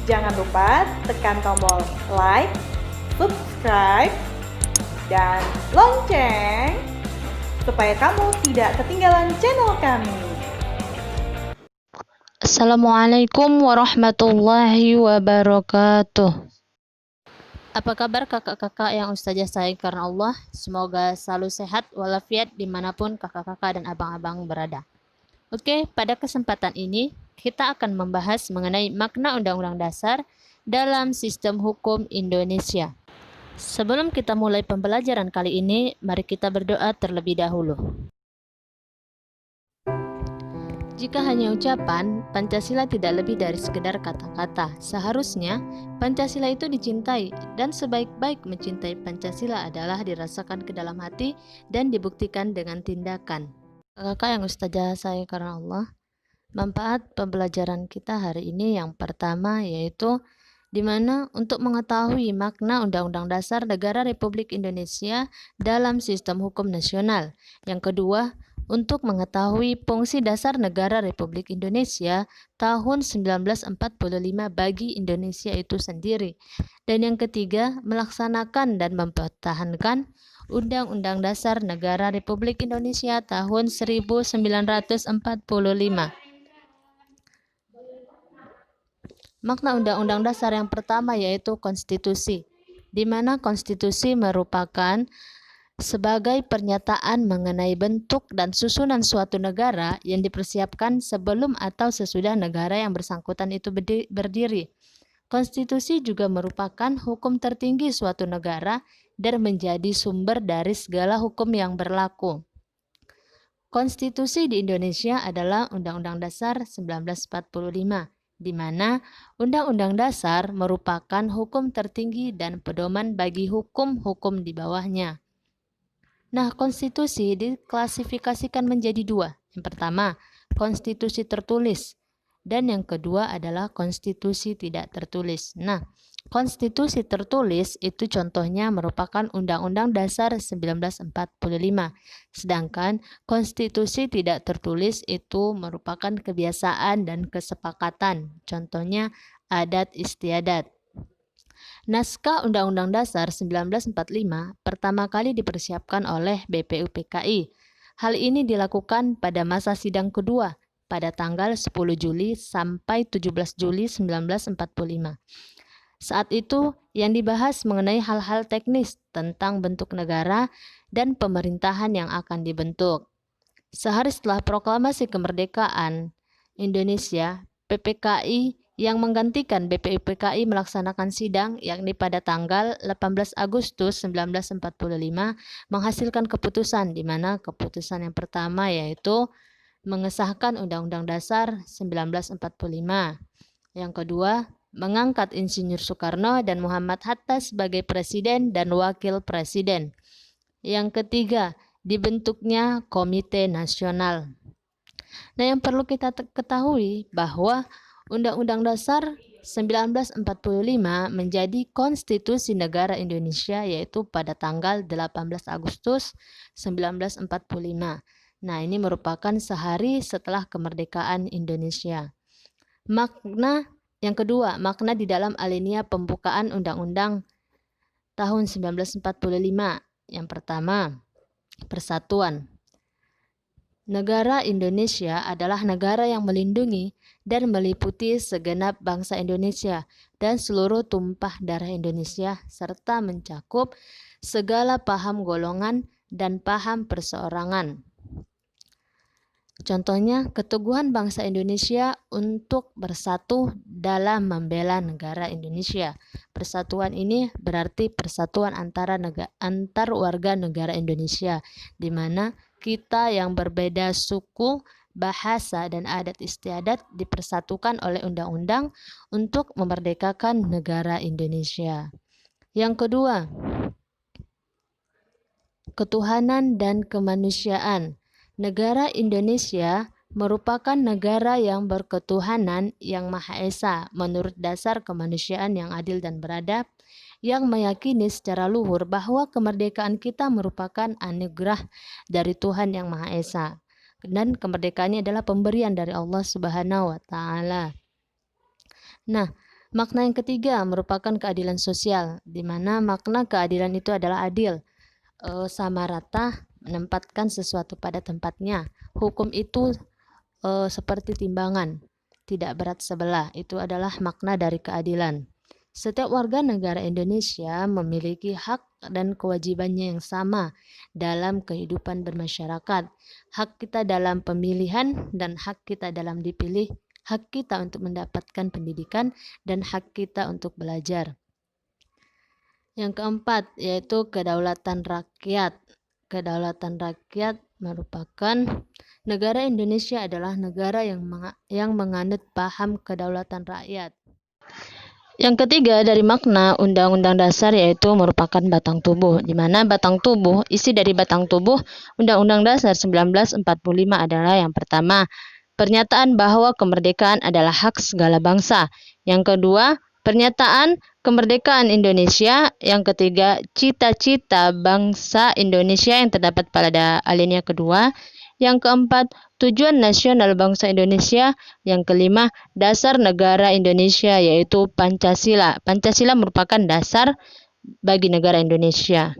Jangan lupa tekan tombol like, subscribe, dan lonceng supaya kamu tidak ketinggalan channel kami. Assalamualaikum warahmatullahi wabarakatuh. Apa kabar kakak-kakak yang ustazah sayang karena Allah? Semoga selalu sehat walafiat dimanapun kakak-kakak dan abang-abang berada. Oke, pada kesempatan ini kita akan membahas mengenai makna Undang-Undang Dasar dalam sistem hukum Indonesia. Sebelum kita mulai pembelajaran kali ini, mari kita berdoa terlebih dahulu. Jika hanya ucapan, Pancasila tidak lebih dari sekedar kata-kata. Seharusnya, Pancasila itu dicintai, dan sebaik-baik mencintai Pancasila adalah dirasakan ke dalam hati dan dibuktikan dengan tindakan. Kakak yang ustazah saya karena Allah, manfaat pembelajaran kita hari ini yang pertama yaitu di mana untuk mengetahui makna Undang-Undang Dasar Negara Republik Indonesia dalam sistem hukum nasional. Yang kedua, untuk mengetahui fungsi dasar negara Republik Indonesia tahun 1945 bagi Indonesia itu sendiri. Dan yang ketiga, melaksanakan dan mempertahankan Undang-Undang Dasar Negara Republik Indonesia tahun 1945. Makna Undang-Undang Dasar yang pertama yaitu konstitusi, di mana konstitusi merupakan sebagai pernyataan mengenai bentuk dan susunan suatu negara yang dipersiapkan sebelum atau sesudah negara yang bersangkutan itu berdiri. Konstitusi juga merupakan hukum tertinggi suatu negara dan menjadi sumber dari segala hukum yang berlaku. Konstitusi di Indonesia adalah Undang-Undang Dasar 1945, di mana Undang-Undang Dasar merupakan hukum tertinggi dan pedoman bagi hukum-hukum di bawahnya. Nah, konstitusi diklasifikasikan menjadi dua. Yang pertama, konstitusi tertulis, dan yang kedua adalah konstitusi tidak tertulis. Nah, konstitusi tertulis itu contohnya merupakan Undang-Undang Dasar 1945. Sedangkan konstitusi tidak tertulis itu merupakan kebiasaan dan kesepakatan. Contohnya adat istiadat. Naskah Undang-Undang Dasar 1945 pertama kali dipersiapkan oleh BPUPKI. Hal ini dilakukan pada masa sidang kedua pada tanggal 10 Juli sampai 17 Juli 1945. Saat itu yang dibahas mengenai hal-hal teknis tentang bentuk negara dan pemerintahan yang akan dibentuk. Sehari setelah proklamasi kemerdekaan Indonesia, PPKI yang menggantikan BPUPKI melaksanakan sidang yakni pada tanggal 18 Agustus 1945 menghasilkan keputusan di mana keputusan yang pertama yaitu mengesahkan Undang-Undang Dasar 1945. Yang kedua, mengangkat Insinyur Soekarno dan Muhammad Hatta sebagai presiden dan wakil presiden. Yang ketiga, dibentuknya Komite Nasional. Nah, yang perlu kita ketahui bahwa Undang-Undang Dasar 1945 menjadi konstitusi negara Indonesia yaitu pada tanggal 18 Agustus 1945. Nah, ini merupakan sehari setelah kemerdekaan Indonesia. Makna yang kedua, makna di dalam alinea pembukaan Undang-Undang tahun 1945. Yang pertama, persatuan. Negara Indonesia adalah negara yang melindungi dan meliputi segenap bangsa Indonesia dan seluruh tumpah darah Indonesia serta mencakup segala paham golongan dan paham perseorangan. Contohnya, keteguhan bangsa Indonesia untuk bersatu dalam membela negara Indonesia. Persatuan ini berarti persatuan antar warga negara Indonesia, di mana kita yang berbeda suku, bahasa, dan adat istiadat dipersatukan oleh undang-undang untuk memerdekakan negara Indonesia. Yang kedua, ketuhanan dan kemanusiaan. Negara Indonesia merupakan negara yang berketuhanan yang Maha Esa menurut dasar kemanusiaan yang adil dan beradab, yang meyakini secara luhur bahwa kemerdekaan kita merupakan anugerah dari Tuhan yang Maha Esa dan kemerdekaan ini adalah pemberian dari Allah Subhanahu wa taala. Nah, Makna yang ketiga merupakan keadilan sosial, di mana makna keadilan itu adalah adil, sama rata, menempatkan sesuatu pada tempatnya. Hukum itu seperti timbangan, tidak berat sebelah. Itu adalah makna dari keadilan. Setiap warga negara Indonesia memiliki hak dan kewajibannya yang sama dalam kehidupan bermasyarakat. Hak kita dalam pemilihan dan hak kita dalam dipilih, hak kita untuk mendapatkan pendidikan, dan hak kita untuk belajar. Yang keempat yaitu kedaulatan rakyat. Kedaulatan rakyat merupakan negara Indonesia adalah negara yang menganut paham kedaulatan rakyat. Yang ketiga dari makna Undang-Undang Dasar yaitu merupakan batang tubuh, di mana batang tubuh, isi dari batang tubuh Undang-Undang Dasar 1945 adalah yang pertama, pernyataan bahwa kemerdekaan adalah hak segala bangsa. Yang kedua, pernyataan kemerdekaan Indonesia. Yang ketiga, cita-cita bangsa Indonesia yang terdapat pada alinea kedua. Yang keempat, tujuan nasional bangsa Indonesia. Yang kelima, dasar negara Indonesia yaitu Pancasila. Pancasila merupakan dasar bagi negara Indonesia.